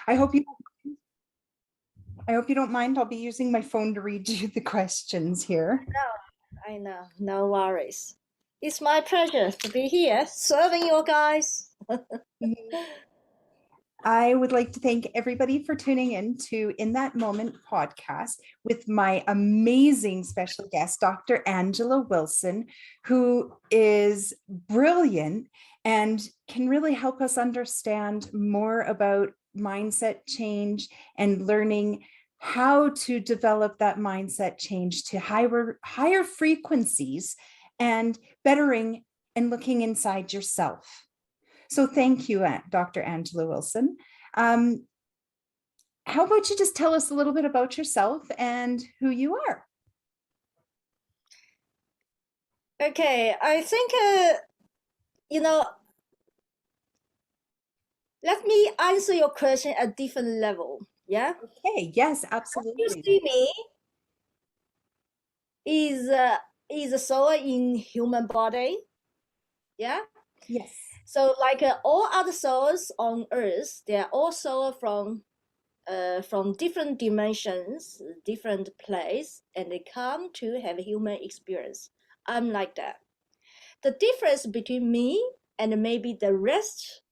I hope you I hope you don't mind. I'll be using my phone to read you the questions here. I know, no worries. It's my pleasure to be here serving you guys. I would like to thank everybody for tuning in to In That Moment podcast with my amazing special guest, Dr. Angela Wilson, who is brilliant and can really help us understand more about mindset change and learning how to develop that mindset change to higher frequencies and bettering and looking inside yourself. So thank you, Dr. Angela Wilson. Um, how about you just tell us a little bit about yourself and who you are? Okay, I think, let me answer your question at different level. Yeah. Okay, yes, What you absolutely. see me is a soul in human body. Yeah. Yes. So like all other souls on Earth, they are also from different dimensions, different place, and they come to have a human experience. I'm like that. The difference between me and maybe the rest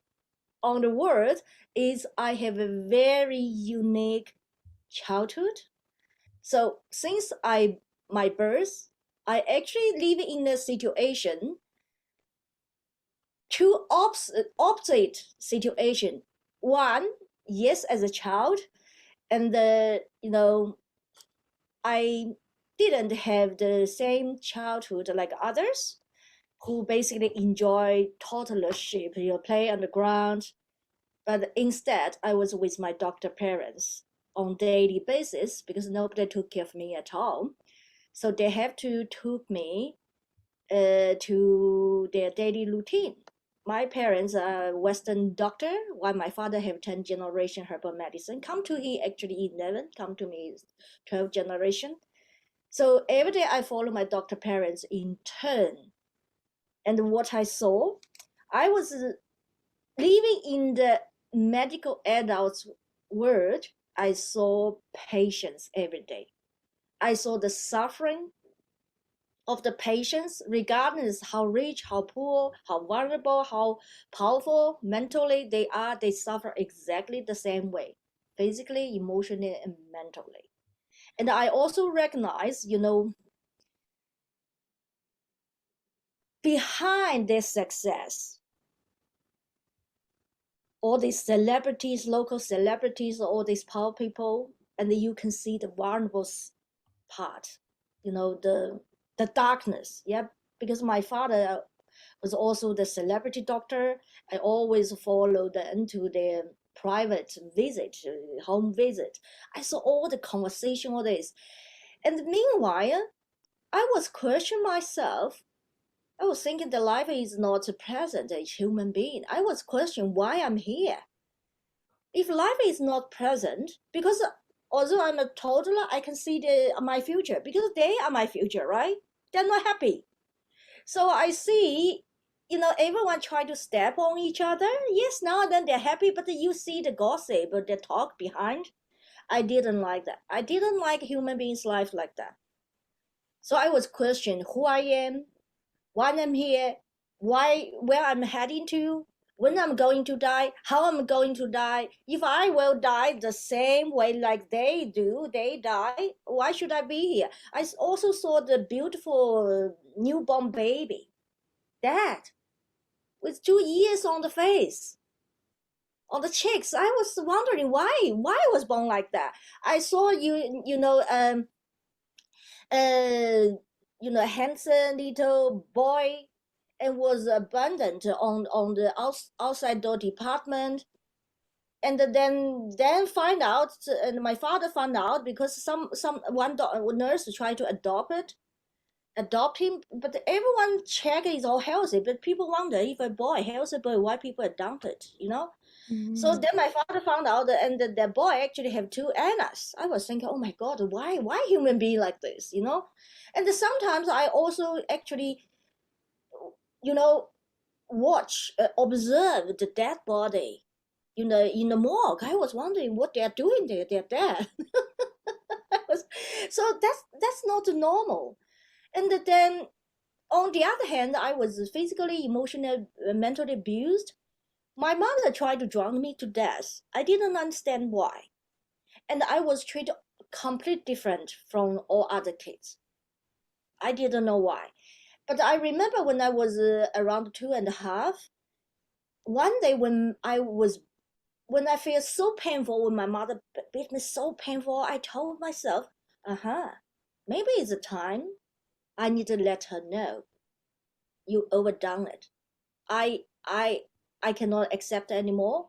on the world is I have a very unique childhood. So since my birth, I actually live in a situation, two opposite situation. One, yes, as a child, and I didn't have the same childhood like others who basically enjoy toddlership, play on the ground. But instead, I was with my doctor parents on daily basis because nobody took care of me at all. So they have to took me to their daily routine. My parents are Western doctor, while my father have 10 generation herbal medicine. Come to he actually 11, come to me 12 generation. So every day I follow my doctor parents in turn. And what I saw, I was living in the medical adults world. I saw patients every day. I saw the suffering of the patients, regardless how rich, how poor, how vulnerable, how powerful mentally they are, they suffer exactly the same way, physically, emotionally, and mentally. And I also recognize, behind their success, all these celebrities, local celebrities, all these power people, and then you can see the vulnerable part, the darkness. Yeah, because my father was also the celebrity doctor. I always followed them to their private visit, home visit. I saw all the conversation, all this. And meanwhile, I was questioning myself. I was thinking that life is not present as human being. I was questioning why I'm here. If life is not present, because although I'm a toddler, I can see my future because they are my future, right? They're not happy. So I see, everyone try to step on each other. Yes, now and then they're happy, but you see the gossip or the talk behind. I didn't like that. I didn't like human beings' life like that. So I was questioning who I am, why I'm here, where I'm heading to, when I'm going to die, how I'm going to die. If I will die the same way like they do, they die, why should I be here? I also saw the beautiful newborn baby, dad, with 2 years on the face, on the cheeks. I was wondering why I was born like that. I saw uh, handsome little boy and was abundant on the outside door department. And then find out, and my father found out because one nurse tried to adopt him, but everyone check is all healthy. But people wonder if a boy, healthy boy, why people adopt it. So then my father found out that, and the boy actually have two annas. I was thinking, oh my God, why human being like this? And sometimes I also actually, you know, observe the dead body, in the morgue. I was wondering what they're doing there. They're dead. So that's not normal. And then on the other hand, I was physically, emotionally, mentally abused. My mother tried to drown me to death. I didn't understand why. And I was treated completely different from all other kids. I didn't know why. But I remember when I was around 2.5, one day when I feel so painful, when my mother beat me so painful, I told myself, maybe it's a time I need to let her know you overdone it. I I I cannot accept anymore.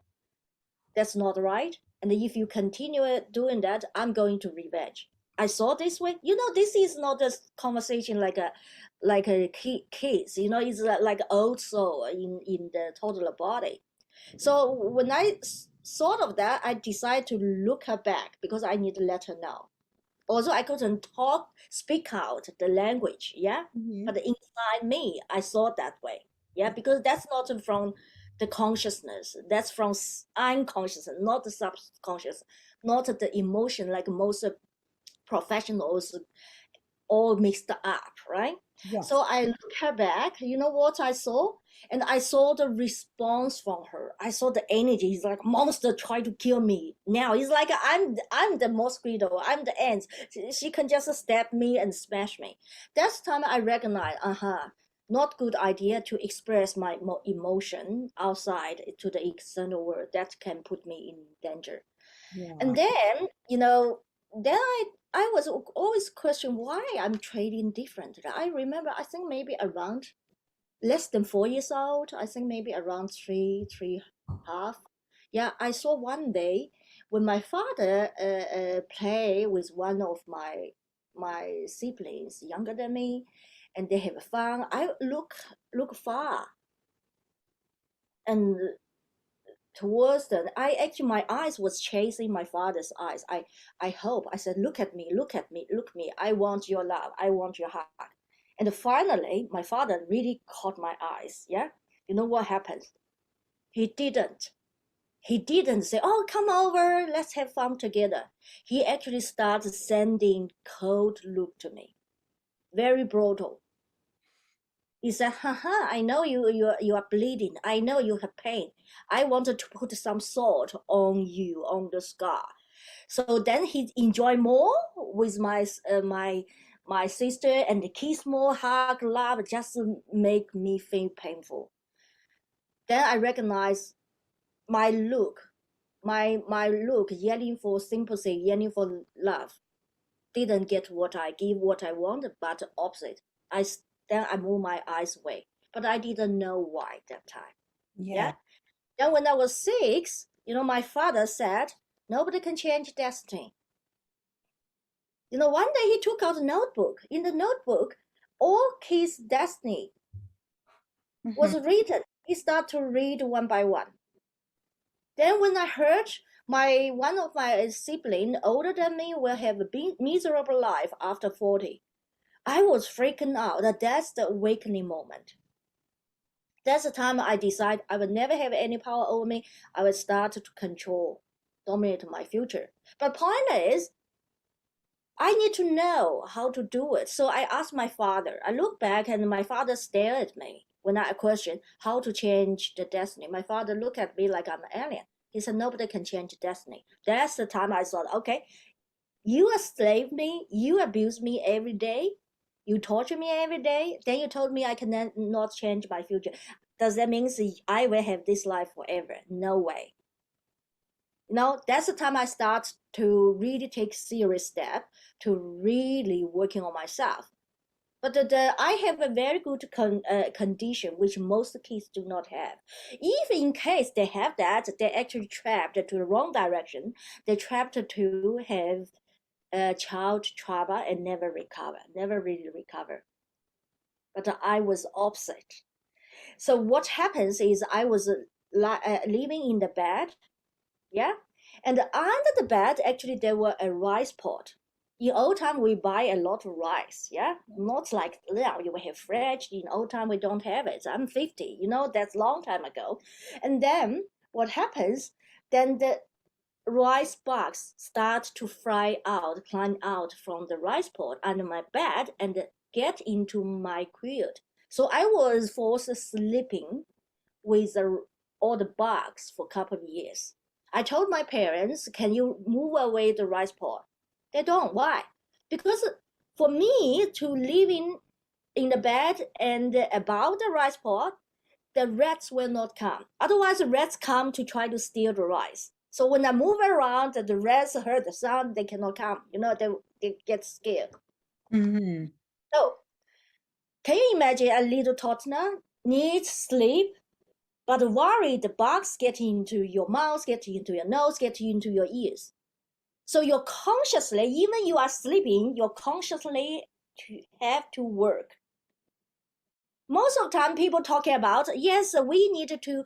That's not right. And if you continue doing that, I'm going to revenge. I saw this way. This is not a conversation like a kids. It's like old soul in the toddler body. So when I thought of that, I decided to look her back because I need to let her know. Also, I couldn't speak out the language, yeah. Mhm. But inside me, I thought that way, yeah, because that's not from the consciousness. That's from unconscious, not the subconscious, not the emotion like most professionals all mixed up, right? Yes. So I look her back. You know what I saw? And I saw the response from her. I saw the energy. It's like monster try to kill me. Now it's like I'm the mosquito. I'm the ants. She can just stab me and smash me. That's the time I recognize. Not good idea to express my emotion outside to the external world. That can put me in danger. Yeah. And then, then I was always question why I'm trading different. I remember, I think maybe around less than 4 years old. I think maybe around three half. Yeah, I saw one day when my father play with one of my siblings younger than me, and they have fun. I look far and towards them. My eyes was chasing my father's eyes. I hope. I said, look at me, look at me, look at me. I want your love. I want your hug. And finally, my father really caught my eyes. Yeah. You know what happened? He didn't. He didn't say, oh, come over, let's have fun together. He actually started sending cold look to me. Very brutal. He said, haha, I know you are bleeding. I know you have pain. I wanted to put some salt on you, on the scar. So then he enjoyed more with my sister and kiss more, hug, love, just to make me feel painful. Then I recognized my look, my look, yelling for sympathy, yelling for love, didn't get what I wanted, but opposite. Then I moved my eyes away, but I didn't know why that time. Yeah. Yeah. Then when I was 6, my father said, nobody can change destiny. One day he took out a notebook. In the notebook, all his destiny was Mhm. written. He started to read one by one. Then when I heard one of my siblings older than me will have a miserable life after 40, I was freaking out. That's the awakening moment. That's the time I decide I will never have any power over me. I will start to dominate my future. But point is, I need to know how to do it. So I asked my father. I look back and my father stared at me when I question how to change the destiny. My father looked at me like I'm an alien. He said, nobody can change destiny. That's the time I thought, okay, you enslaved me, you abuse me every day, you torture me every day, then you told me I can not change my future. Does that mean I will have this life forever? No way. That's the time I start to really take serious step to really working on myself. But I have a very good condition, which most kids do not have. If in case they have that, they're actually trapped to the wrong direction. They're trapped to have child trauma and never really recover. But I was opposite. So what happens is I was living in the bed, yeah, and under the bed actually there were a rice pot. In old time we buy a lot of rice, yeah, not like now you have fridge. In old time we don't have it. I'm 50, that's long time ago. And then what happens? then the rice box start to climb out from the rice pot under my bed and get into my quilt. So I was forced sleeping with all the bugs for a couple of years. I told my parents, can you move away the rice pot? They don't. Why? Because for me to live in the bed and above the rice pot, the rats will not come. Otherwise, the rats come to try to steal the rice. So when I move around, the rats heard the sound, they cannot come. They get scared. Mm-hmm. So can you imagine a little toddler needs sleep, but worry the bugs get into your mouth, get into your nose, get into your ears. So you're consciously, even you are sleeping, you're consciously have to work. Most of the time people talking about, yes, we need to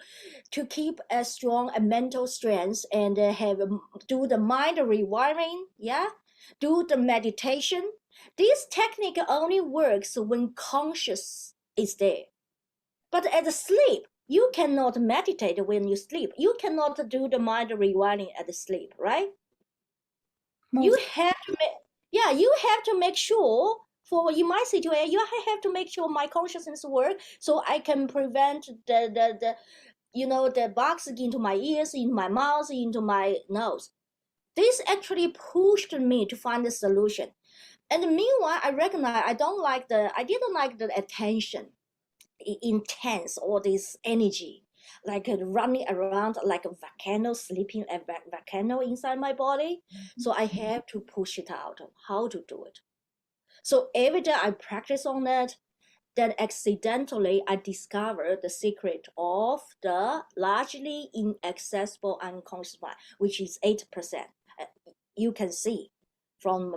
keep a strong mental strength and do the mind rewiring, yeah, do the meditation. This technique only works when conscious is there. But at sleep, you cannot meditate when you sleep. You cannot do the mind rewiring at sleep, right? You have to make sure for in my situation, you have to make sure my consciousness work so I can prevent the bugs into my ears, in my mouth, into my nose. This actually pushed me to find a solution. And meanwhile, I recognize I didn't like the attention, intense, all this energy, like running around like a volcano, sleeping a volcano inside my body. So I have to push it out, how to do it. So every day I practice on that. Then accidentally I discovered the secret of the largely inaccessible unconscious mind, which is 8%. You can see from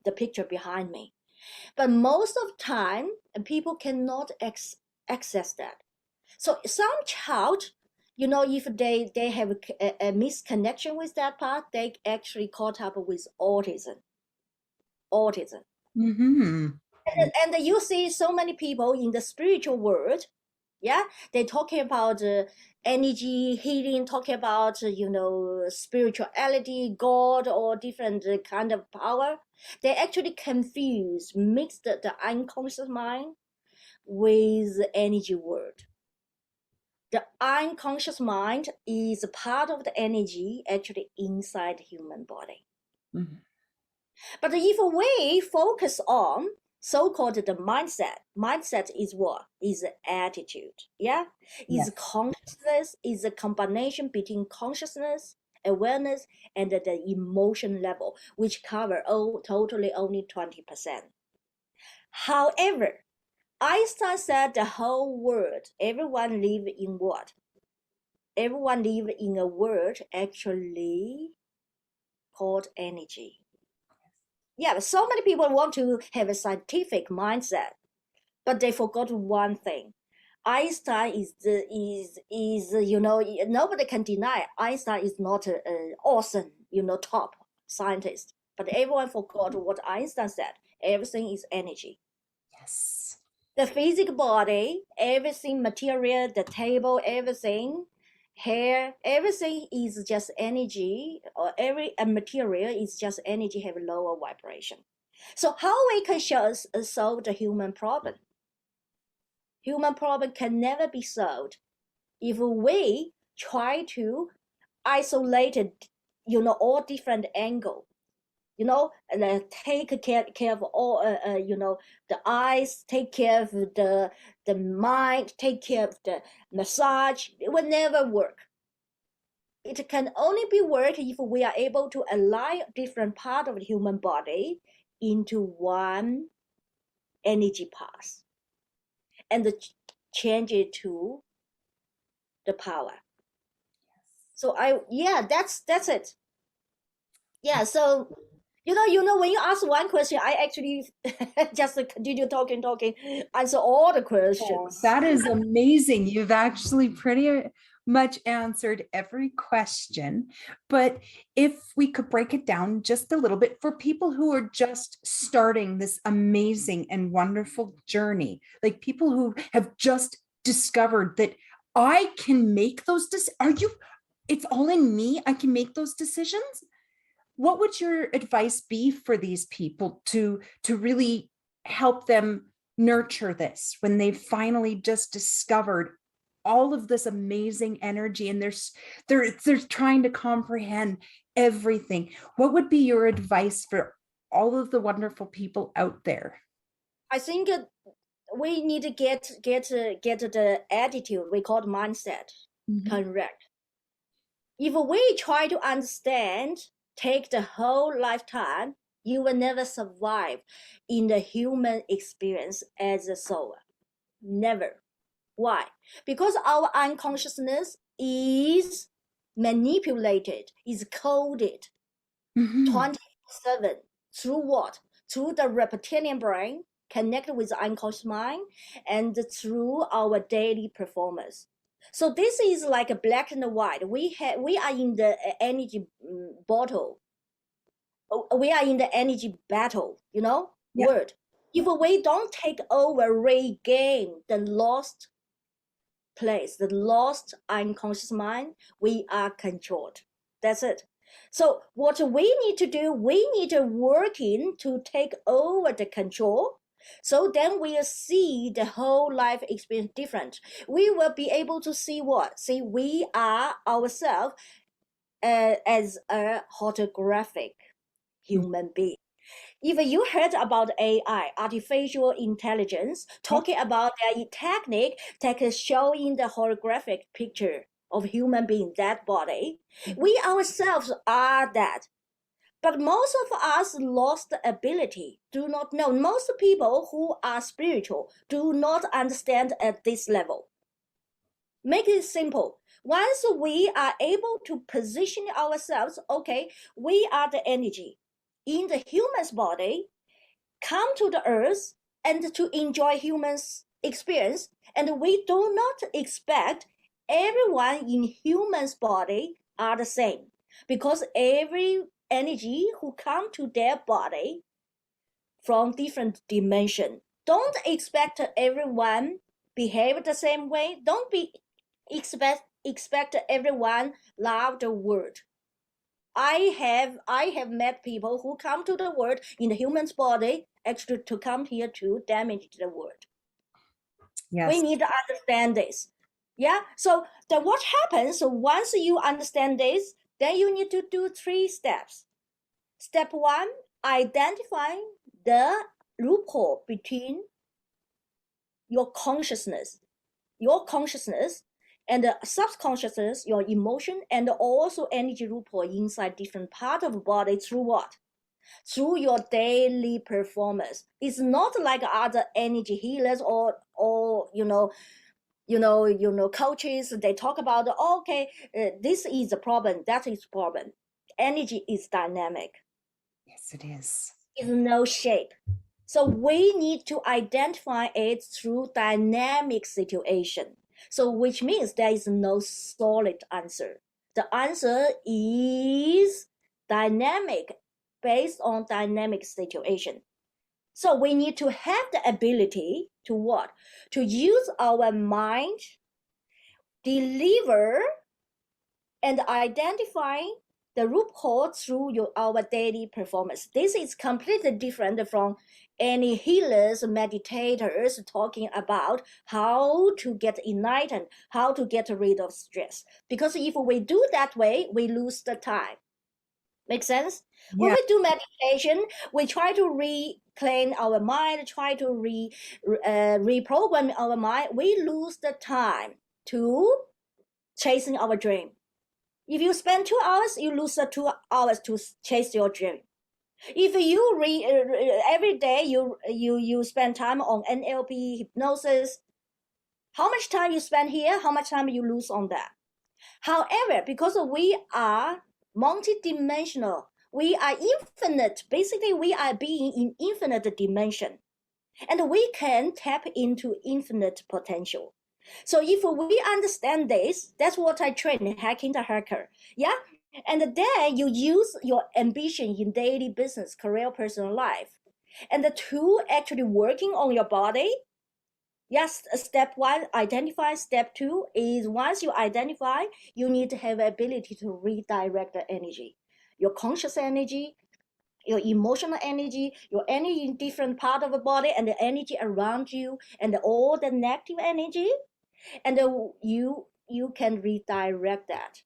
the picture behind me. But most of the time, people cannot access that. So some child, if they have a misconnection with that part, they actually caught up with autism. Mm-hmm. And you see so many people in the spiritual world, yeah, they're talking about energy healing, talking about spirituality, God, or different kind of power. They actually mix the unconscious mind with the energy world. The unconscious mind is a part of the energy actually inside the human body. Mm-hmm. But if we focus on so-called the mindset is what? Is attitude, yeah? Is consciousness, is a combination between consciousness, awareness, and the emotion level, which cover totally only 20%. However, Einstein said the whole world, everyone live in what? Everyone live in a world actually called energy. Yeah, but so many people want to have a scientific mindset, but they forgot one thing. Einstein nobody can deny Einstein is not an awesome, top scientist. But everyone forgot what Einstein said. Everything is energy. Yes. The physical body, everything material, the table, everything, hair, everything is just energy, or every material is just energy, have lower vibration. So how we can solve the human problem? Human problem can never be solved if we try to isolate it, all different angle. And take care of all, the eyes, take care of the mind, take care of the massage. It will never work. It can only be work if we are able to align different part of the human body into one energy path and change it to the power. So that's it. Yeah, so when you ask one question, I actually just continue talking, answer all the questions. That is amazing. You've actually pretty much answered every question. But if we could break it down just a little bit for people who are just starting this amazing and wonderful journey, like people who have just discovered that I can make those decisions. it's all in me. I can make those decisions. What would your advice be for these people to really help them nurture this when they've finally just discovered all of this amazing energy and they're trying to comprehend everything? What would be your advice for all of the wonderful people out there? I think we need to get the attitude we call mindset correct. If we try to understand, take the whole lifetime, you will never survive in the human experience as a soul. Never. Why? Because our unconsciousness is manipulated, is coded 24/7 through what? Through the reptilian brain, connected with the unconscious mind, and through our daily performance. So this is like a black and white. We are in the energy bottle. We are in the energy battle, word. If we don't take over, regain the lost place, the lost unconscious mind, we are controlled. That's it. So what we need to do, we need to work in to take over the control. So then we'll see the whole life experience different. We will be able to see what? See, we are ourselves as a holographic human being. If you heard about AI, artificial intelligence, talking about their technique that is showing the holographic picture of human being, that body, we ourselves are that. But most of us lost the ability, do not know. Most people who are spiritual do not understand at this level. Make it simple. Once we are able to position ourselves, okay, we are the energy in the human's body, come to the earth and to enjoy humans' experience, and we do not expect everyone in human's body are the same, because every energy who come to their body from different dimension. Don't expect everyone behave the same way. Don't expect everyone love the world. I have met people who come to the world in the human's body actually to come here to damage the world. Yes. We need to understand this. Yeah. So then what happens? So once you understand this, then you need to do 3 steps. Step 1, identify the loophole between your consciousness and the subconsciousness, your emotion, and also energy loophole inside different part of the body through what? Through your daily performance. It's not like other energy healers or coaches. They talk about, okay, this is a problem, that is a problem. Energy is dynamic. Yes, it is. It's no shape. So we need to identify it through dynamic situation. So which means there is no solid answer. The answer is dynamic, based on dynamic situation. So we need to have the ability to what? To use our mind, deliver and identify the loophole through our daily performance. This is completely different from any healers, meditators talking about how to get enlightened, how to get rid of stress. Because if we do that way, we lose the time. Make sense? Yeah. When we do meditation, we try to reclaim our mind, try to reprogram our mind. We lose the time to chasing our dream. If you spend 2 hours, you lose the 2 hours to chase your dream. If you every day you spend time on NLP, hypnosis, how much time you spend here, how much time you lose on that. However, because we are multidimensional, we are infinite. Basically, we are being in infinite dimension, and we can tap into infinite potential. So if we understand this, that's what I train in Hacking the Hacker. Yeah. And then you use your ambition in daily business, career, personal life, and to actually working on your body, Yes, step one, identify. Step two is once you identify, you need to have ability to redirect the energy. Your conscious energy, your emotional energy, your energy in different part of the body, and the energy around you, and all the negative energy, and you can redirect that.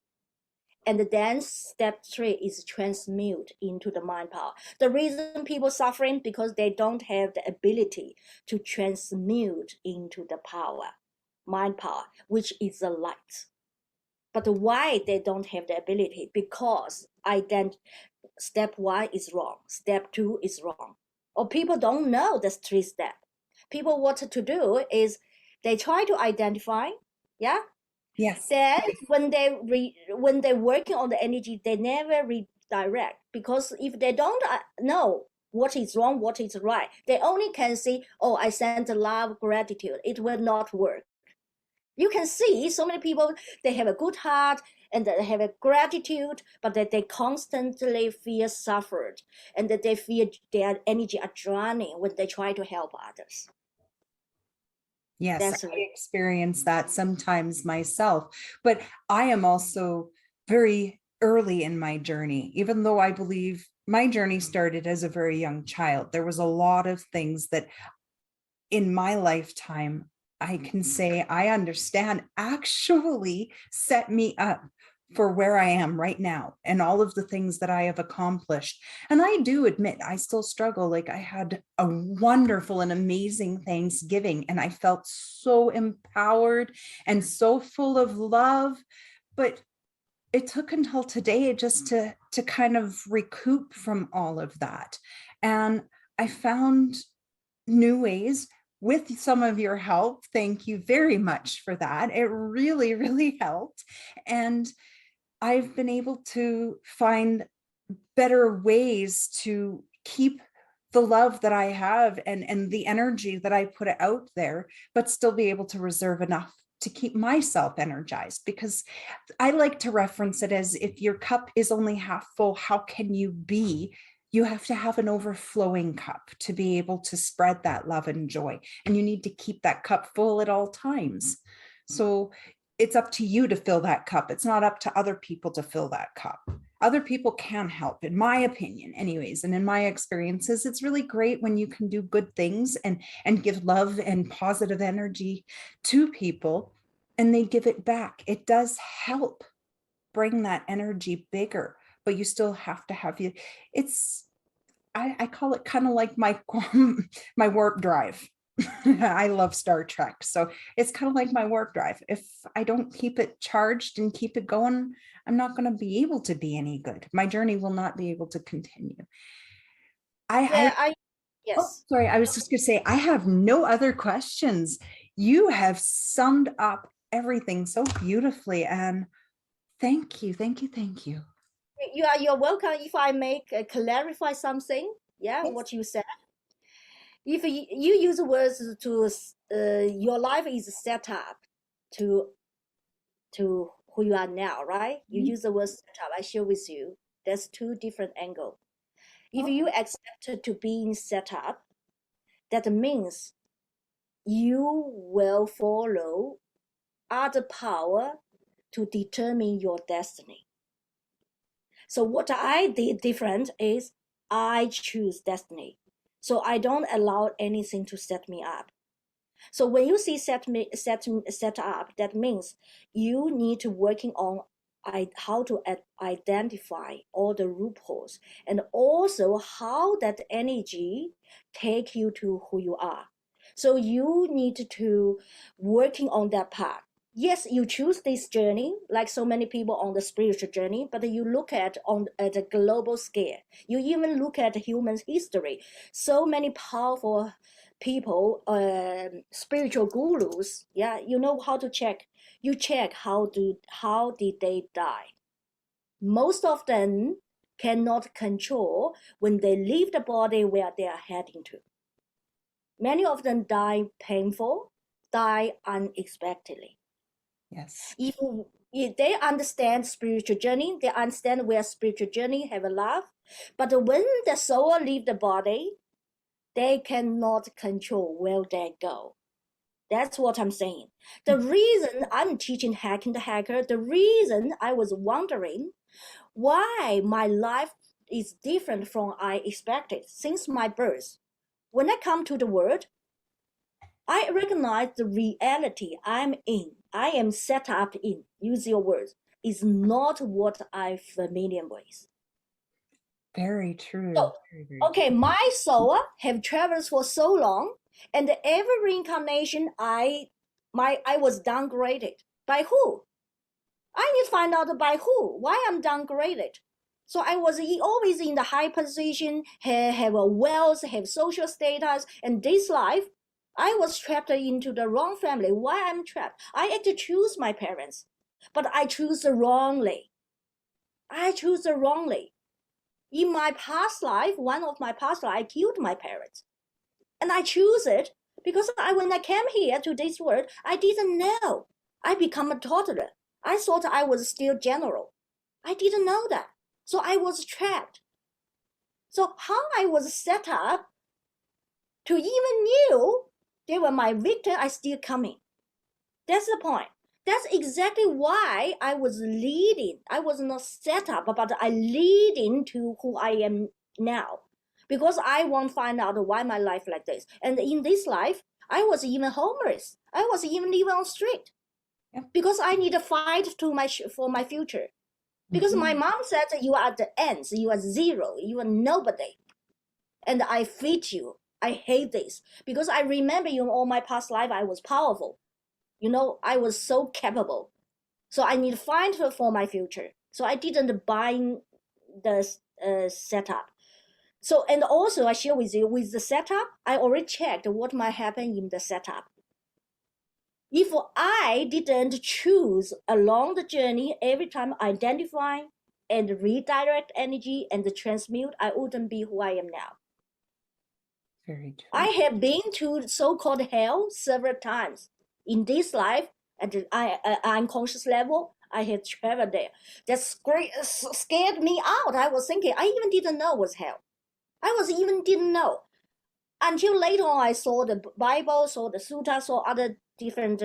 And then step three is transmute into the mind power. The reason people suffering because they don't have the ability to transmute into the power, mind power, which is the light. But why they don't have the ability? Because step one is wrong, step two is wrong, or people don't know the three steps. People what to do is they try to identify, yeah. Yes. Then when they're working on the energy, they never redirect, because if they don't know what is wrong, what is right, they only can see, oh, I sent love, gratitude. It will not work. You can see so many people, they have a good heart and they have a gratitude, but that they constantly feel suffered, and that they feel their energy are drowning when they try to help others. Yes, That's I experience that sometimes myself, but I am also very early in my journey, even though I believe my journey started as a very young child. There was a lot of things that in my lifetime, I can say I understand actually set me up for where I am right now and all of the things that I have accomplished. And I do admit I still struggle. Like I had a wonderful and amazing Thanksgiving and I felt so empowered and so full of love. But it took until today just to kind of recoup from all of that. And I found new ways with some of your help. Thank you very much for that. It really, really helped. And I've been able to find better ways to keep the love that I have and the energy that I put out there, but still be able to reserve enough to keep myself energized. Because I like to reference it as if your cup is only half full, how can you be? You have to have an overflowing cup to be able to spread that love and joy. And you need to keep that cup full at all times. So it's up to you to fill that cup. It's not up to other people to fill that cup. Other people can help, in my opinion, anyways. And in my experiences, it's really great when you can do good things and give love and positive energy to people and they give it back. It does help bring that energy bigger, but you still have to have you. It's I call it kind of like my my warp drive. I love Star Trek. So it's kind of like my warp drive. If I don't keep it charged and keep it going, I'm not going to be able to be any good. My journey will not be able to continue. yeah, Oh, yes. sorry. I was just going to say, I have no other questions. You have summed up everything so beautifully. And thank you. Thank you. Thank you. You're welcome. If I make clarify something, yeah, Yes. what you said. If you use words to your life is set up to who you are now, right? You use the word set up. I share with you. There's two different angles. If Oh, you accept to being set up, that means you will follow other power to determine your destiny. So what I did different is I choose destiny. So I don't allow anything to set me up. So when you see set up, that means you need to working on how to identify all the loopholes and also how that energy take you to who you are. So you need to working on that part. Yes, you choose this journey, like so many people on the spiritual journey, but you look at a global scale. You even look at human history. So many powerful people, spiritual gurus, yeah, you know how to check. You check how did they die. Most of them cannot control when they leave the body where they are heading to. Many of them die painful, die unexpectedly. yes. If they understand spiritual journey, they understand where spiritual journey have a love. But when the soul leave the body, they cannot control where they go. That's what I'm saying. The reason I'm teaching Hacking the Hacker, the reason I was wondering why my life is different from I expected since my birth. When I come to the world, I recognize the reality I'm in. I am set up in, use your words, is not what I'm familiar with. Very true. So, Very, very okay, my soul have traveled for so long, and every reincarnation I was downgraded. By who? I need to find out by who, why I'm downgraded. So I was always in the high position, have a wealth, have social status, and this life, I was trapped into the wrong family. Why I'm trapped? I had to choose my parents, but I choose wrongly. I choose wrongly. In my past life, one of my past life, I killed my parents. And I choose it because when I came here to this world, I didn't know. I become a toddler. I thought I was still general. I didn't know that. So I was trapped. So how I was set up to even knew they were my victim, I still coming. That's the point. That's exactly why I was leading. I was not set up, but I leading to who I am now. Because I want to find out why my life like this. And in this life, I was even homeless. I was even living on street. Yeah. Because I need to fight for my future. Because my mom said you are at the ends, you are zero, you are nobody. And I fit you. I hate this. Because I remember in all my past life, I was powerful. I was so capable. So I need to find her for my future. So I didn't buy the setup. So, and also I share with you, with the setup, I already checked what might happen in the setup. If I didn't choose along the journey, every time identify and redirect energy and transmute, I wouldn't be who I am now. Very true. I have been to so-called hell several times. In this life, at the unconscious level, I had traveled there. That scared me out. I was thinking, I even didn't know it was hell. Didn't know. Until later on, I saw the Bible, saw the Sutta, saw other different,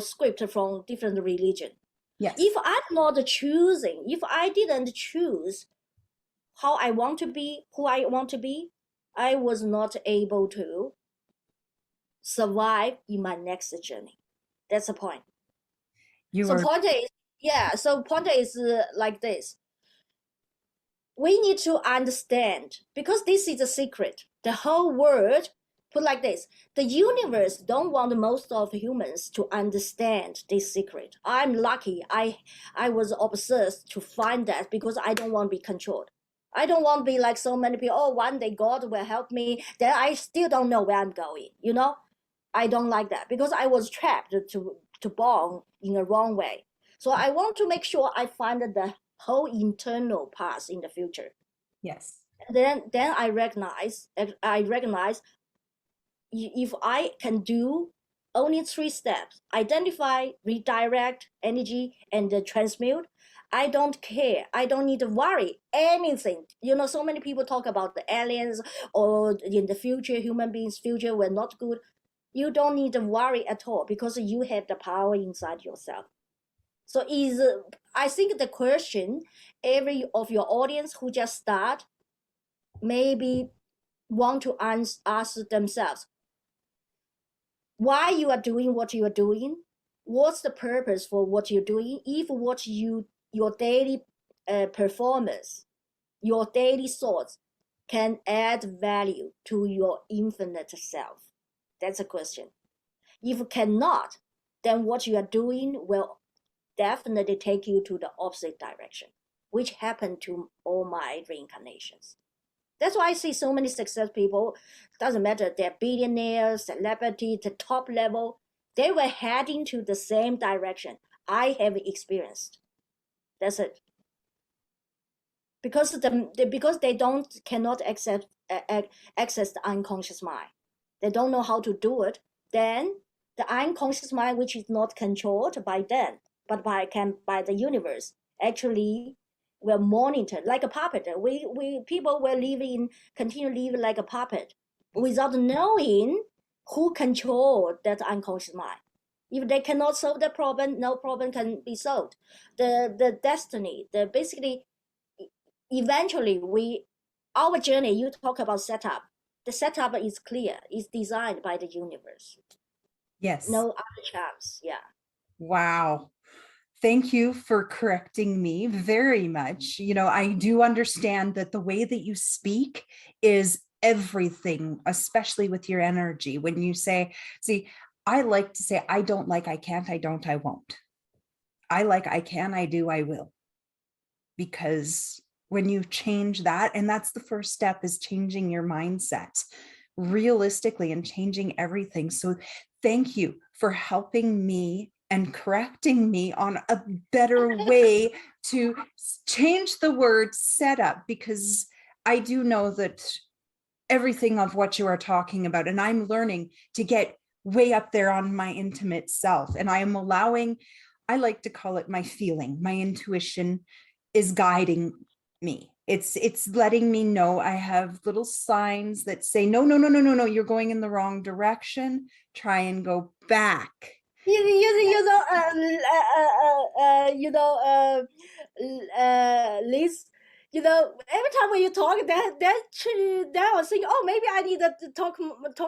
script from different religion. Yes. If I'm not choosing, if I didn't choose how I want to be, who I want to be, I was not able to survive in my next journey. That's the point. Point is like this. We need to understand, because this is a secret. The whole world, put like this, the universe don't want most of humans to understand this secret. I'm lucky. I was obsessed to find that because I don't want to be controlled. I don't want to be like so many people, one day God will help me, then I still don't know where I'm going, I don't like that because I was trapped to born in a wrong way. So I want to make sure I find the whole internal path in the future. Yes. Then I recognize if I can do only 3 steps: identify, redirect energy, and transmute. I don't care. I don't need to worry anything. So many people talk about the aliens or in the future, human beings' future were not good. You don't need to worry at all because you have the power inside yourself. So I think the question every of your audience who just start maybe want to ask themselves, why you are doing what you are doing? What's the purpose for what you're doing? If your daily performance, your daily thoughts can add value to your infinite self? That's a question. If it cannot, then what you are doing will definitely take you to the opposite direction, which happened to all my reincarnations. That's why I see so many success people, doesn't matter, they're billionaires, celebrity, the top level, they were heading to the same direction I have experienced. That's it. Because they cannot access the unconscious mind. They don't know how to do it. Then the unconscious mind, which is not controlled by them, but by the universe, actually will monitor like a puppet. People will continue living like a puppet without knowing who control that unconscious mind. If they cannot solve the problem, no problem can be solved. The destiny, the basically, eventually our journey, you talk about setup. The setup is clear, is designed by the universe. Yes. No other chance. Yeah. Wow. Thank you for correcting me very much. I do understand that the way that you speak is everything, especially with your energy. When you say, see, I like to say, I don't like, I can't, I don't, I won't. I like, I can, I do, I will. Because when you change that, and that's the first step, is changing your mindset realistically and changing everything. So thank you for helping me and correcting me on a better way to change the word setup, because I do know that everything of what you are talking about, and I'm learning to get way up there on my intimate self, and I am allowing, I like to call it my feeling, my intuition is guiding me. It's letting me know. I have little signs that say, no, no, no, no, no, no, you're going in the wrong direction. Try and go back. Liz, every time when you talk, that I was thinking, oh, maybe I need to talk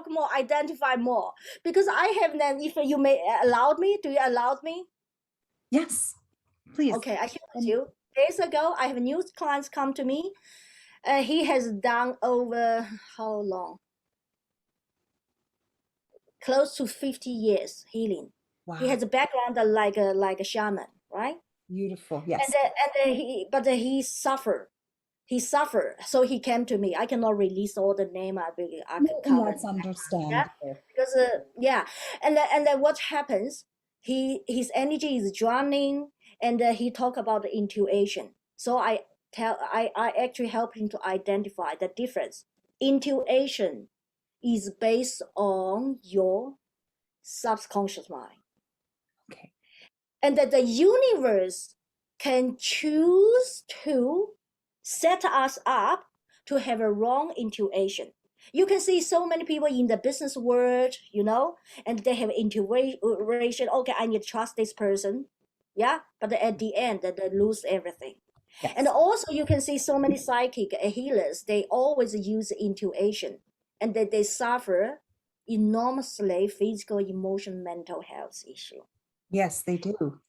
more, identify more, because I have then. If you may allow me, do you allow me? Yes, please. Okay, I share with you. Days ago, I have new clients come to me. He has done over how long? Close to 50 years healing. Wow. He has a background like a shaman, right? Beautiful. Yes. But he suffered. He suffered, so he came to me. I cannot release all the name. I can And cover. that's understandable. Yeah, because yeah, and then what happens? His energy is drowning, and he talk about the intuition. So I actually help him to identify the difference. Intuition is based on your subconscious mind. Okay. And that the universe can choose to set us up to have a wrong intuition. You can see so many people in the business world, and they have intuition. Okay, I need to trust this person. Yeah, but at the end, they lose everything. Yes. And also, you can see so many psychic healers, they always use intuition, and they suffer enormously physical, emotional, mental health issue. Yes, they do.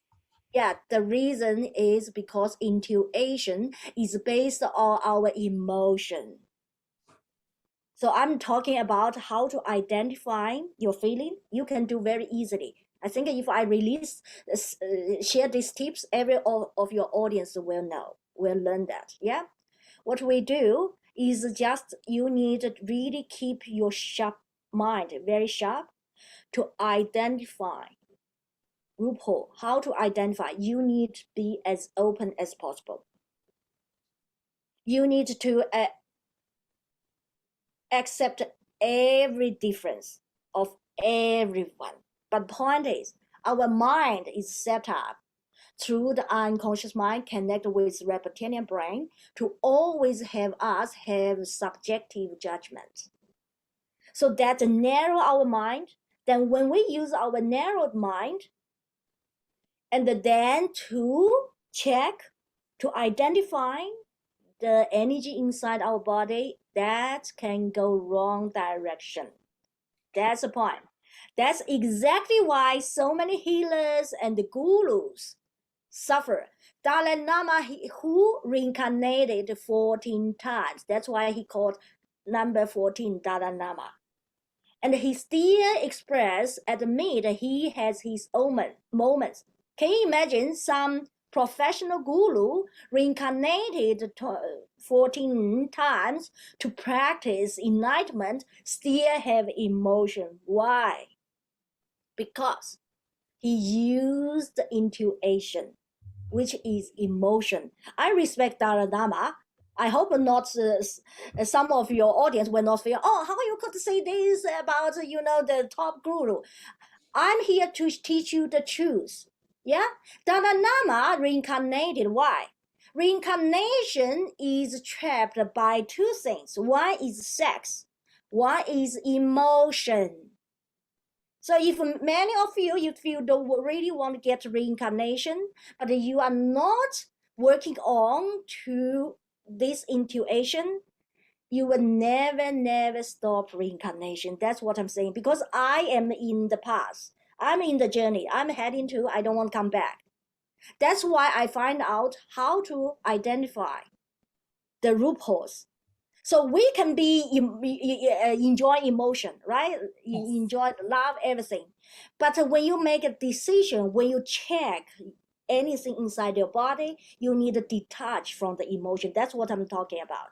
Yeah, the reason is because intuition is based on our emotion. So I'm talking about how to identify your feeling. You can do very easily. I think if I share these tips, every of your audience will learn that. Yeah. What we do is just you need to really keep your mind very sharp to identify loophole. How to identify? You need to be as open as possible. You need to accept every difference of everyone. But point is, our mind is set up through the unconscious mind connected with reptilian brain to always have us have subjective judgment. So that narrow our mind. Then when we use our narrowed mind, and then to check, to identify the energy inside our body, that can go wrong direction. That's the point. That's exactly why so many healers and the gurus suffer. Dalai Lama, who reincarnated 14 times. That's why he called number 14 Dalai Lama. And he still admit he has his own moments. Can you imagine some professional guru reincarnated 14 times to practice enlightenment, still have emotion? Why? Because he used intuition, which is emotion. I respect Dalai Lama. I hope not some of your audience will not feel, oh, how you could say this about, the top guru. I'm here to teach you the truth. Yeah? Dalai Lama reincarnated. Why? Reincarnation is trapped by two things. One is sex. One is emotion. So if many of you feel don't really want to get reincarnation, but you are not working on to this intuition, you will never stop reincarnation. That's what I'm saying. Because I am in the past. I'm in the journey. I'm heading to, I don't want to come back. That's why I find out how to identify the loopholes. So we can be enjoy emotion, right? You Yes. enjoy love, everything. But when you make a decision, when you check anything inside your body, you need to detach from the emotion. That's what I'm talking about.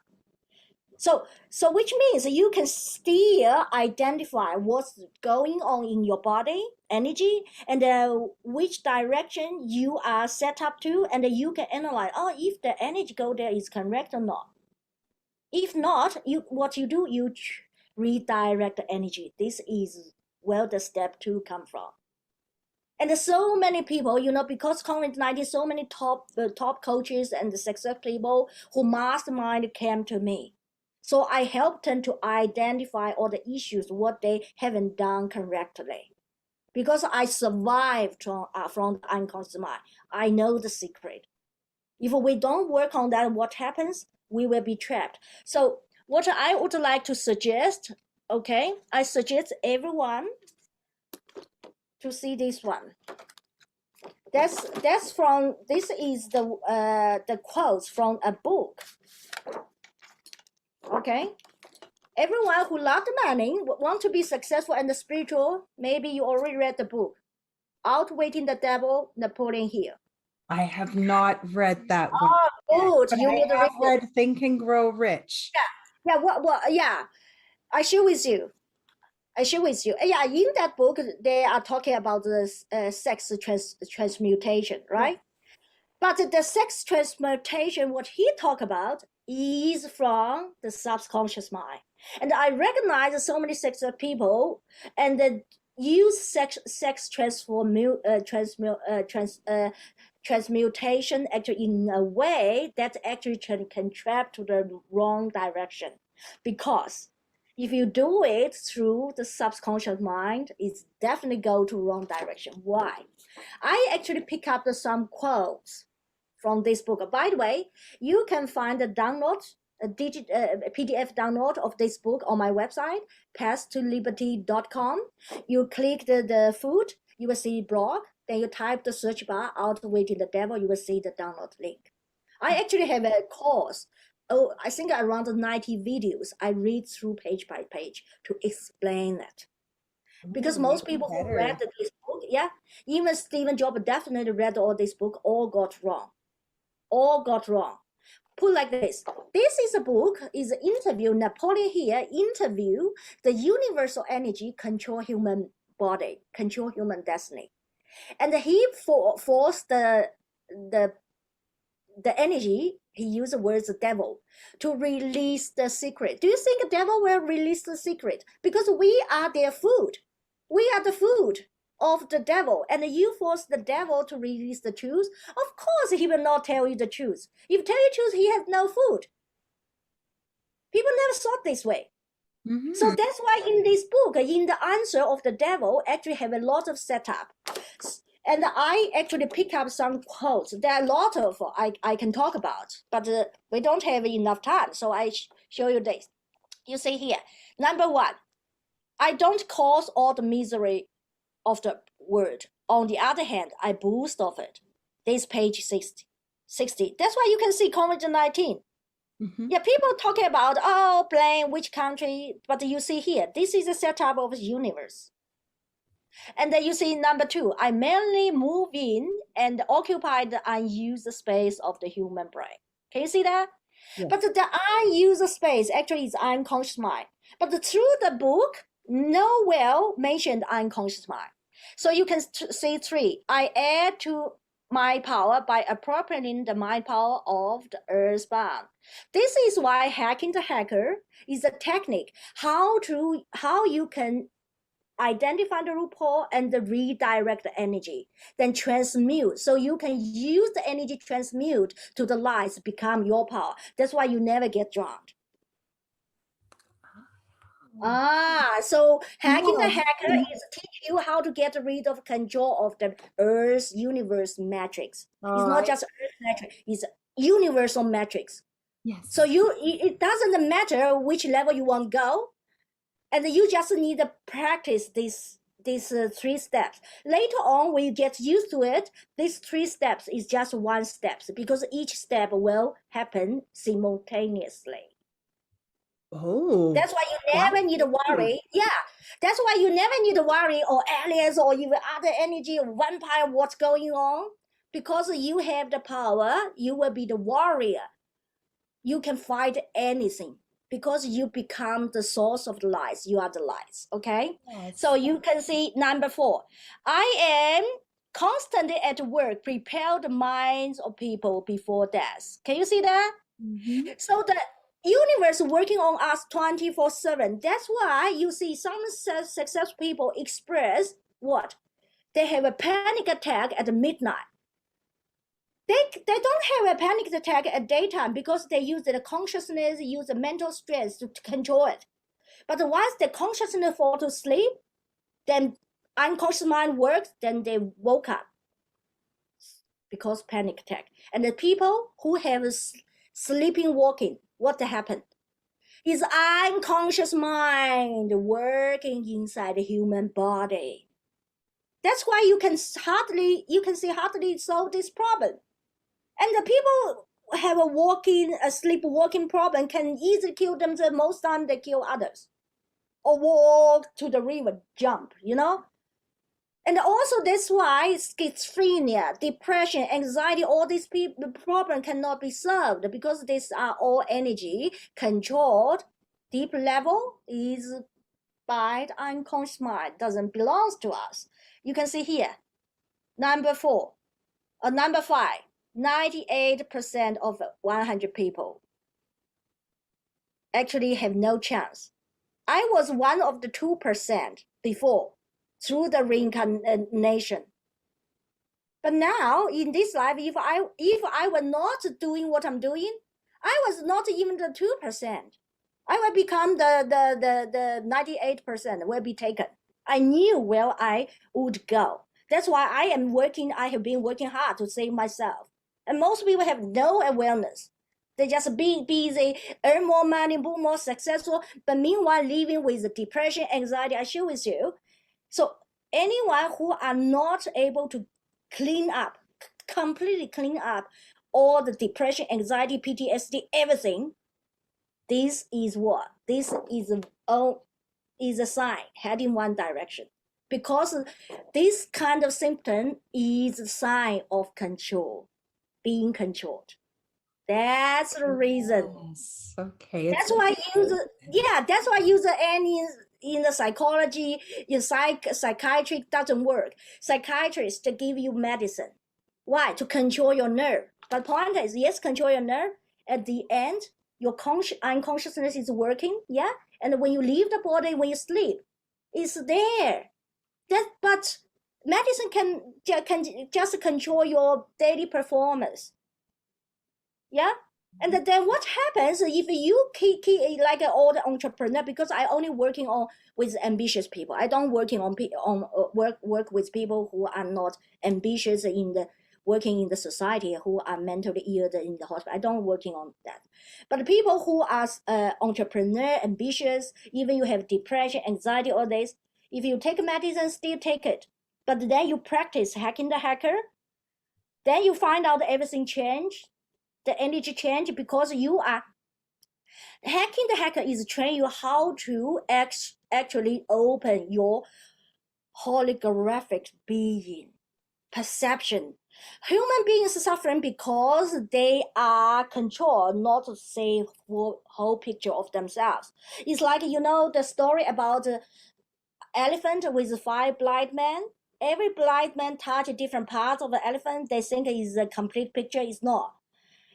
So which means you can still identify what's going on in your body, energy, and which direction you are set up to, and you can analyze, oh, if the energy go there is correct or not. If not, what you do, you redirect the energy. This is where the step 2 come from. And there's so many people, because COVID-19, so many top coaches and the success people who mastermind came to me. So I helped them to identify all the issues, what they haven't done correctly. Because I survived from the unconscious mind. I know the secret. If we don't work on that, what happens? We will be trapped. So what I would like to suggest, okay, I suggest everyone to see this one. That's from, this is the quotes from a book. Okay, everyone who loves money, want to be successful and spiritual, maybe you already read the book, Outwitting the Devil, Napoleon Hill. I have not read that one. Oh, good. But You I need to have read read Think and Grow Rich. Yeah. I share with you. Yeah, in that book, they are talking about the sex transmutation, right? But the sex transmutation, what he talk about, is from the subconscious mind. And I recognize so many sex people and use sex transmutation actually in a way that actually can trap to the wrong direction. Because if you do it through the subconscious mind, it's definitely go to wrong direction. Why? I actually pick up some quotes from this book. By the way, you can find the download, a PDF download of this book on my website, path2liberty.com. You click the food, you will see blog, then you type the search bar Outwitting the Devil, you will see the download link. I actually have a course, I think around 90 videos. I read through page by page to explain it. Because most people who read this book, yeah, even Stephen Jobs definitely read all this book, all got wrong. Put like this. This is a book, is an interview, Napoleon Hill interview the universal energy control human body, control human destiny. And he forced the energy, he used the words devil, to release the secret. Do you think the devil will release the secret? Because we are their food. We are the food of the devil, and you force the devil to release the truth. Of course, he will not tell you the truth. If tell you the truth, he has no food. People never thought this way. Mm-hmm. So that's why in this book, in the answer of the devil, actually have a lot of setup. And I actually pick up some quotes. There are a lot of I can talk about, but we don't have enough time. So I show you this. You see here, number 1, I don't cause all the misery of the world. On the other hand, I boost of it. This page 60. That's why you can see COVID-19. Mm-hmm. Yeah, people talking about, blame which country, but you see here, this is a setup of the universe. And then you see number 2, I mainly move in and occupy the unused space of the human brain. Can you see that? Yes. But the unused space actually is unconscious mind. But through the book, nowhere mentioned unconscious mind. So you can see 3, I add to my power by appropriating the mind power of the earthbound. This is why hacking the hacker is a technique, how you can identify the loophole and redirect the energy, then transmute. So you can use the energy transmute to the lights, become your power. That's why you never get drowned. So hacking the Yes. hacker is teach you how to get rid of control of the Earth universe matrix. It's not just Earth matrix, it's universal matrix. Yes. So it doesn't matter which level you want to go, and you just need to practice these 3 steps. Later on, when you get used to it, these 3 steps is just 1 step because each step will happen simultaneously. Oh, that's why you never need to worry. Yeah, that's why you never need to worry or aliens or even other energy or vampire what's going on, because you have the power. You will be the warrior. You can fight anything because you become the source of the lights. You are the lights. Okay. yes. So you can see number 4. I am constantly at work, prepare the minds of people before death. Can you see that? So the universe working on us 24/7. That's why you see some successful people express what? They have a panic attack at midnight. They don't have a panic attack at daytime because they use the consciousness, use the mental stress to control it. But once the consciousness fall to sleep, then unconscious mind works, then they woke up because panic attack. And the people who have sleeping walking, what happened? Is unconscious mind working inside the human body. That's why you can see hardly solve this problem. And the people have a sleepwalking problem can easily kill themselves. Most time they kill others. Or walk to the river, jump, And also that's why schizophrenia, depression, anxiety, all these problems cannot be solved because these are all energy controlled. Deep level is by the unconscious mind, doesn't belong to us. You can see here, number 5, 98% of 100 people actually have no chance. I was one of the 2% before, through the reincarnation. But now in this life, if I were not doing what I'm doing, I was not even the 2%. I will become the 98% will be taken. I knew where I would go. That's why I have been working hard to save myself. And most people have no awareness. They just be busy, earn more money, be more successful, but meanwhile living with depression, anxiety. I share with you. So anyone who are not able to completely clean up all the depression, anxiety, PTSD, everything, this is what? This is a sign heading one direction. Because this kind of symptom is a sign of control, being controlled. That's the reason. Yes. Okay. That's why any in the psychology, in psychiatry doesn't work. Psychiatrists to give you medicine. Why? To control your nerve. But point is, yes, control your nerve. At the end, your unconsciousness is working, yeah? And when you leave the body, when you sleep, it's there. But medicine can just control your daily performance. Yeah? And then what happens if you keep like an old entrepreneur? Because I only working with ambitious people. I don't working work with people who are not ambitious working in the society, who are mentally ill in the hospital. I don't working on that. But people who are entrepreneur, ambitious, even you have depression, anxiety, all this, if you take medicine, still take it. But then you practice hacking the hacker, then you find out everything changed. The energy change because you are hacking the hacker is train you how to actually open your holographic being perception. Human beings suffering because they are controlled not to see whole picture of themselves. It's like the story about the elephant with 5 blind men. Every blind man touch a different part of the elephant. They think is a complete picture. It's not.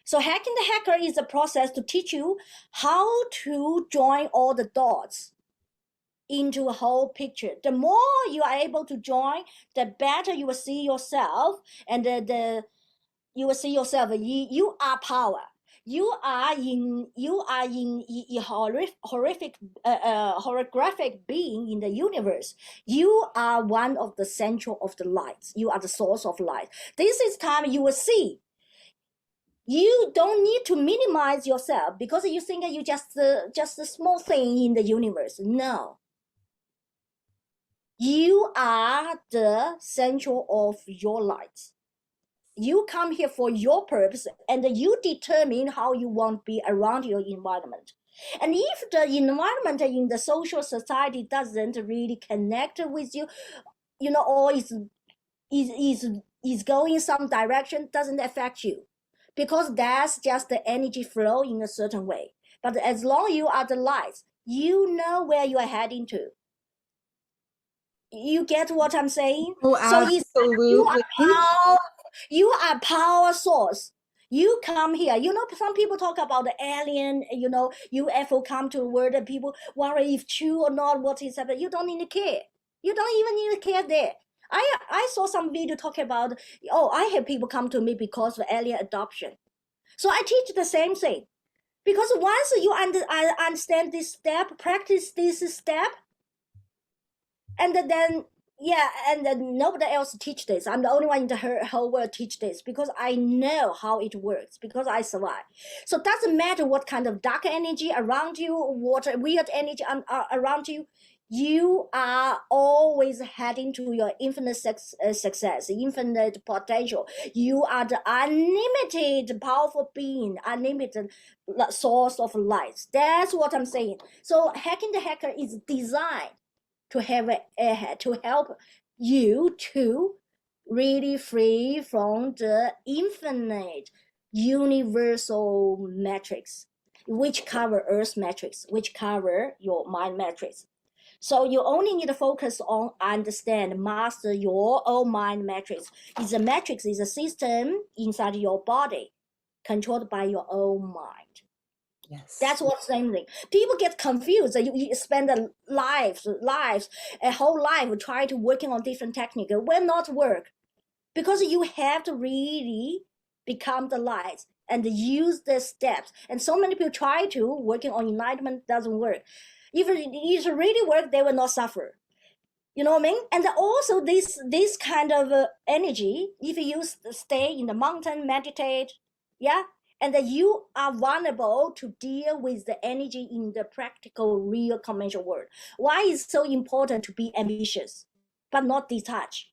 So hacking the hacker is a process to teach you how to join all the dots into a whole picture. The more you are able to join, the better you will see yourself, and you will see yourself. You are power. you are in a holographic being in the universe. You are one of the central of the lights. You are the source of light. This is time you will see. You don't need to minimize yourself because you think that you just a small thing in the universe. No. You are the central of your light. You come here for your purpose and you determine how you want to be around your environment. And if the environment in the social society doesn't really connect with you, or is going some direction, doesn't affect you, because that's just the energy flow in a certain way. But as long as you are the light, you know where you are heading to. You get what I'm saying? Oh, So it's absolutely. you are power source. You come here, some people talk about the alien, UFO come to the world and people worry if true or not, what is happening. You don't need to care. You don't even need to care there. I saw some video talking about, I have people come to me because of alien adoption. So I teach the same thing. Because once you understand this step, practice this step, and then nobody else teach this. I'm the only one in the whole world teach this because I know how it works, because I survive. So it doesn't matter what kind of dark energy around you, what weird energy around you, you are always heading to your infinite success, infinite potential. You are the unlimited powerful being, unlimited source of light. That's what I'm saying. So Hacking the Hacker is designed to help you to really free from the infinite universal matrix, which cover Earth matrix, which cover your mind matrix. So you only need to focus on understand, master your own mind matrix. It's a matrix, is a system inside your body, controlled by your own mind. Yes. That's what's saying. People get confused. You spend a whole life trying to working on different techniques. It will not work, because you have to really become the light and use the steps. And so many people try to working on enlightenment, doesn't work. If it really work, they will not suffer. You know what I mean? And also this kind of energy, if you stay in the mountain, meditate, and that you are vulnerable to deal with the energy in the practical, real conventional world. Why is so important to be ambitious, but not detached,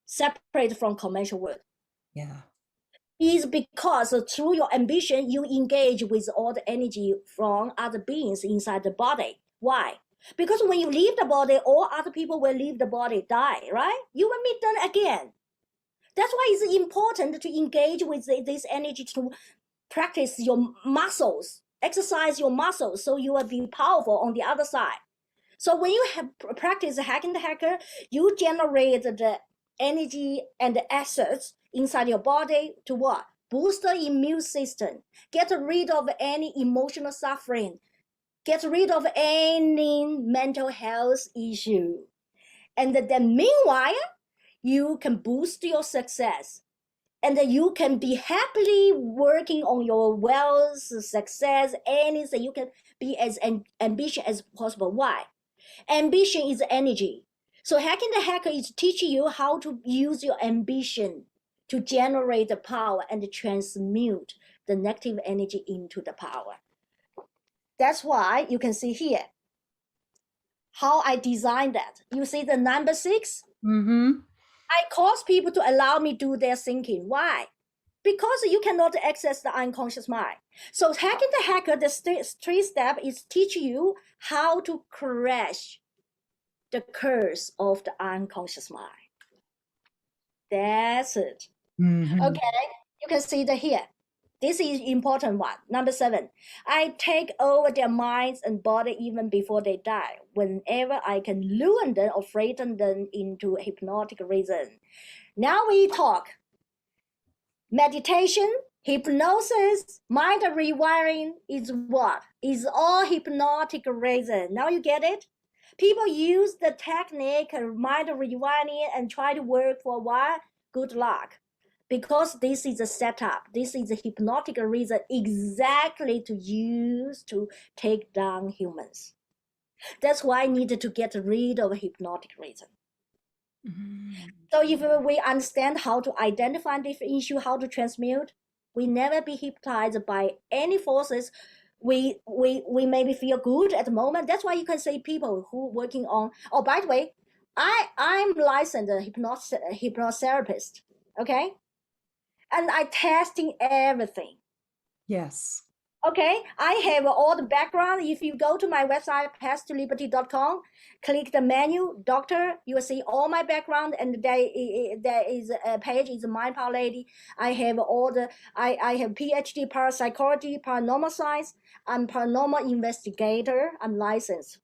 separate from conventional world? Yeah. Is because through your ambition, you engage with all the energy from other beings inside the body. Why? Because when you leave the body, all other people will leave the body, die, right? You will meet them again. That's why it's important to engage with this energy to practice your muscles, exercise your muscles, so you will be powerful on the other side. So when you have practice Hacking the Hacker, you generate the energy and the assets inside your body to what? Boost the immune system, get rid of any emotional suffering, get rid of any mental health issue. And then meanwhile, you can boost your success. And then you can be happily working on your wealth, success, anything. You can be as ambitious as possible. Why? Ambition is energy. So Hacking the Hacker is teaching you how to use your ambition to generate the power and transmute the negative energy into the power. That's why you can see here how I designed that. You see the number 6? Mm-hmm. I cause people to allow me do their thinking. Why? Because you cannot access the unconscious mind. So Hacking the Hacker, the 3 step is teach you how to crash the curse of the unconscious mind. That's it. Mm-hmm. Okay, you can see that here. This is important one. Number 7, I take over their minds and body even before they die, whenever I can lure them or frighten them into hypnotic reason. Now we talk meditation, hypnosis, mind rewiring is what? Is all hypnotic reason. Now you get it? People use the technique of mind rewiring and try to work for a while. Good luck. because this is a setup. This is a hypnotic reason exactly to use to take down humans. That's why I needed to get rid of hypnotic reason. So if we understand how to identify different issue, how to transmute, we never be hypnotized by any forces. We maybe feel good at the moment. That's why you can see people who working on. Oh, by the way, I'm licensed hypnotherapist. Okay, and I testing everything. Yes. Okay, I have all the background. If you go to my website, pathtoLiberty.com, click the menu, doctor, you will see all my background, and there is a page, is Mind Power Lady. I have all the, I have Ph.D. parapsychology, paranormal science. I'm paranormal investigator. I'm licensed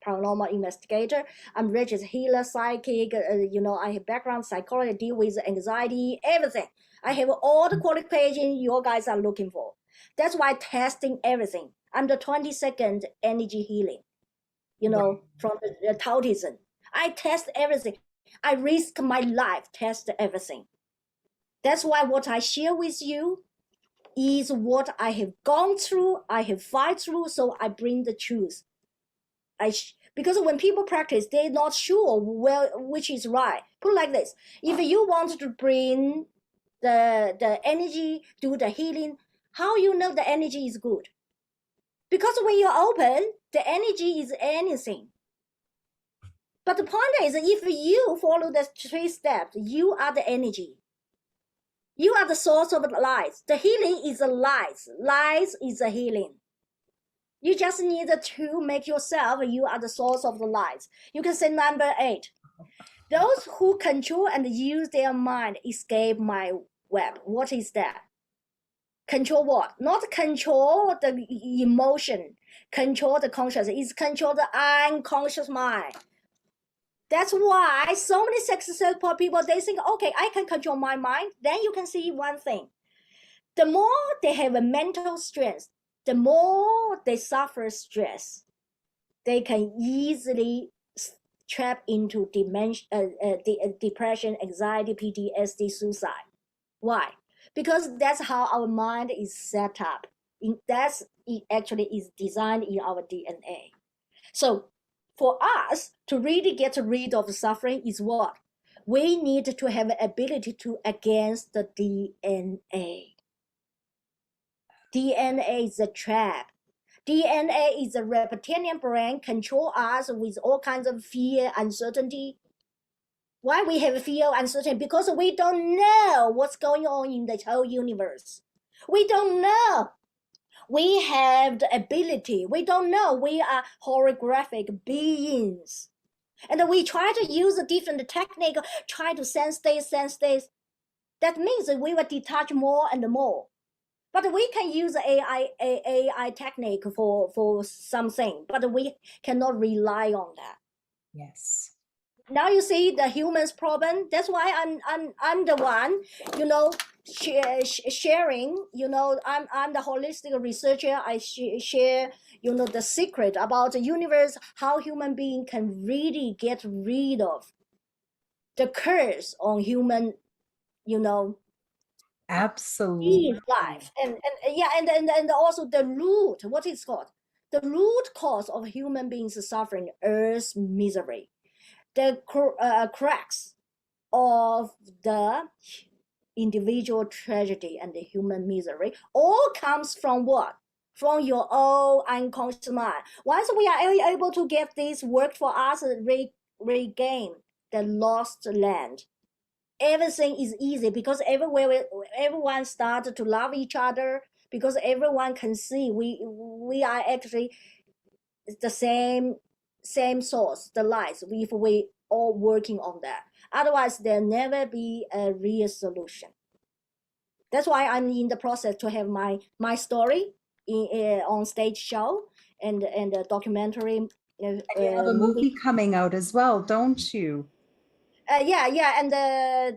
paranormal investigator. I'm registered healer, psychic, I have background psychology, deal with anxiety, everything. I have all the qualifications you guys are looking for. That's why testing everything. I'm the 22nd energy healing, from the Taoism. I test everything. I risk my life, test everything. That's why what I share with you is what I have gone through, I have fight through, so I bring the truth. Because when people practice, they're not sure which is right. Put it like this: if you want to bring the energy, do the healing, how you know the energy is good? Because when you're open, the energy is anything. But the point is, if you follow the 3 steps, you are the energy. You are the source of the light. The healing is the light. Light is the healing. You just need to make yourself, you are the source of the light. You can say number 8. Those who control and use their mind escape my web. What is that? Control what? Not control the emotion, control the conscious. It's control the unconscious mind. That's why so many successful people, they think, okay, I can control my mind. Then you can see one thing. The more they have a mental strength, the more they suffer stress. They can easily trap into depression, anxiety, PTSD, suicide. Why? Because that's how our mind is set up. It actually is designed in our DNA. So for us to really get rid of suffering is what? We need to have the ability to against the DNA. DNA is a trap. DNA is a reptilian brain control us with all kinds of fear, uncertainty. Why we have fear, uncertainty? Because we don't know what's going on in the whole universe. We don't know. We have the ability. We don't know. We are holographic beings. And we try to use a different technique, try to sense this. That means that we will detach more and more. But we can use AI technique for something, but we cannot rely on that. Yes. Now you see the humans problem. That's why I'm the one, sharing. I'm the holistic researcher. I share, the secret about the universe, how human being can really get rid of the curse on human, Absolutely. life, and also the root, what is called the root cause of human beings suffering, earth's misery, the crux of the individual tragedy and the human misery, all comes from what? From your own unconscious mind. Once we are able to get this work for us, regain the lost land, everything is easy, because everyone started to love each other, because everyone can see we are actually the same source, the light. If we all working on that, otherwise there'll never be a real solution. That's why I'm in the process to have my story on stage show and a documentary. And you have a movie coming out as well, don't you? And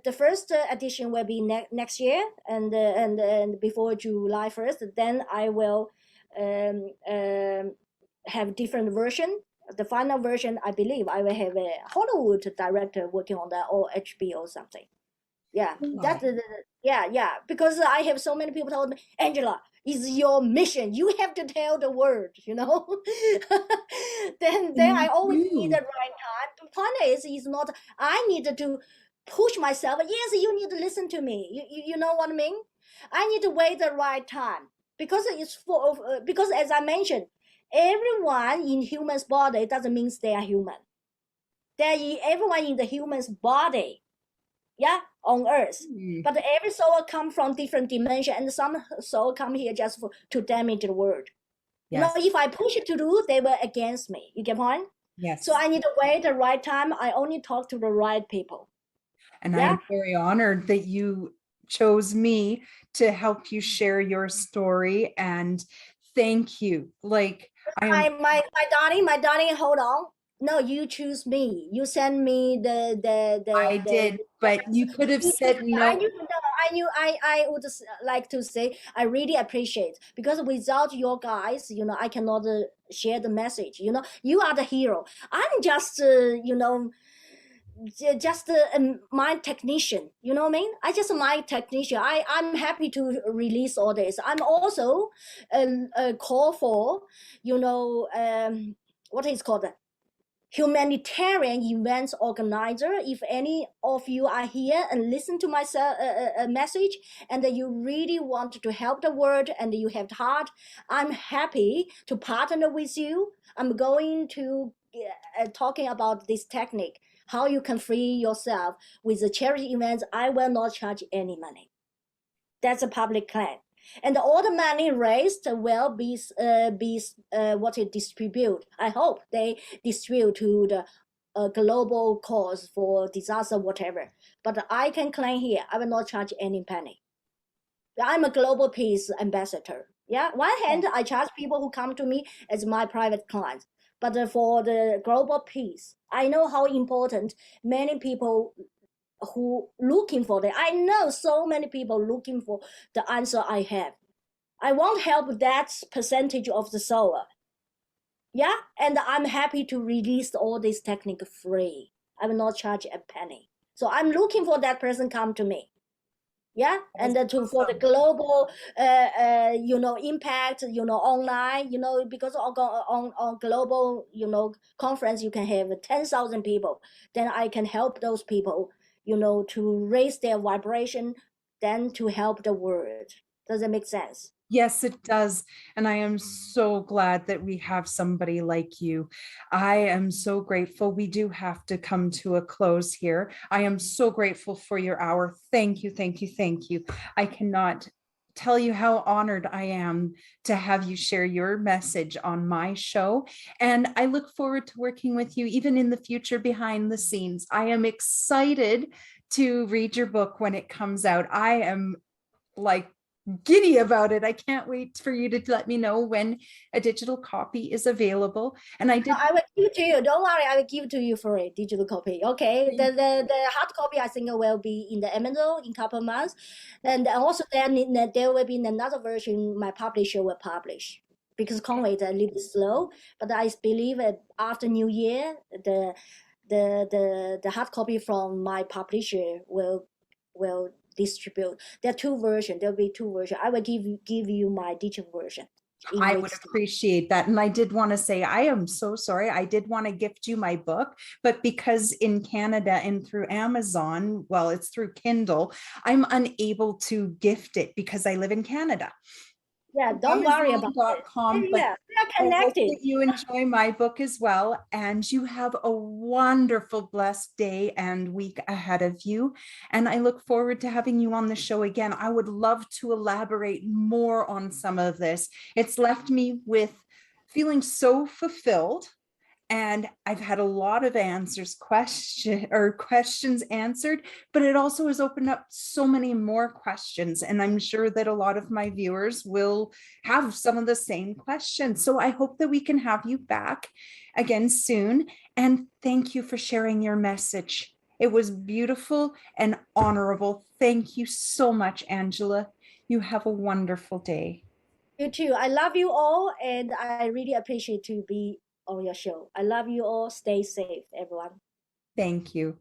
the first edition will be next year, and before July 1st. Then I will have different version. The final version, I believe, I will have a Hollywood director working on that, or HBO or something. Yeah, Wow. that's yeah. Because I have so many people told me, Angela, it's your mission. You have to tell the word, then I And always need the you. right time. The point is not I need to push myself. Yes, you need to listen to me. You know what I mean? I need to wait the right time because because as I mentioned, everyone in human's body doesn't mean they are human. Everyone in the human's body, yeah, on earth, Hmm. but every soul come from different dimension, and some soul come here just to damage the world. Yes. If I push it to do, they were against me. You get point? So Yes. I need to wait the right time. I only talk to the right people. And I Yeah. am very honored that you chose me to help you share your story. And thank you. Like, I am, My darling, hold on. No, you choose me. You send me I the did, but you could have you choose said me. I no. knew, no, I knew, I would like to say, I really appreciate because without your guys, I cannot share the message. You are the hero. I'm just, just a mind technician. You know what I mean? I just a mind technician. I'm happy to release all this. I'm also a call for, what is called humanitarian events organizer. If any of you are here and listen to my message, and that you really want to help the world and you have heart, I'm happy to partner with you. I'm going to talking about this technique, how you can free yourself with the charity events. I will not charge any money. That's a public claim, and all the money raised will be what it distribute. I hope they distribute to the global cause for disaster, whatever. But I can claim here, I will not charge any penny. I'm a global peace ambassador. Yeah, one hand I charge people who come to me as my private clients, but for the global peace, I know how important many people who looking for that. I know so many people looking for the answer I have. I won't help that percentage of the soul. Yeah, and I'm happy to release all this technique free. I will not charge a penny. So I'm looking for that person come to me. Yeah, That is and for the awesome. global impact, online, because on global, conference, you can have 10,000 people. Then I can help those people, to raise their vibration, then to help the world. Does that make sense? Yes, it does. And I am so glad that we have somebody like you. I am so grateful. We do have to come to a close here. I am so grateful for your hour. Thank you, thank you, thank you. I cannot tell you how honored I am to have you share your message on my show. And I look forward to working with you even in the future behind the scenes. I am excited to read your book when it comes out. I am like giddy about it. I can't wait for you to let me know when a digital copy is available. And I No, did I will give to you. Don't worry, I will give to you for a digital copy. Okay. The hard copy I think will be in the Amazon in couple of months. And also there will be another version my publisher will publish. Because Conway is a little slow, but I believe after New Year, the hard copy from my publisher will distribute. There are two versions. There'll be two versions. I will give you my digital version in I would weeks time. appreciate that. And I did want to say, I am so sorry. I did want to gift you my book, but because in Canada and through Amazon, well, it's through Kindle, I'm unable to gift it because I live in Canada. Yeah, don't worry about it. Amazon.com, but Yeah, we are I hope connected. that you enjoy my book as well. And you have a wonderful, blessed day and week ahead of you. And I look forward to having you on the show again. I would love to elaborate more on some of this. It's left me with feeling so fulfilled, and I've had a lot of questions answered, but it also has opened up so many more questions. And I'm sure that a lot of my viewers will have some of the same questions. So I hope that we can have you back again soon. And thank you for sharing your message. It was beautiful and honorable. Thank you so much, Angela. You have a wonderful day. You too. I love you all, and I really appreciate to be on your show. I love you all. Stay safe, everyone. Thank you.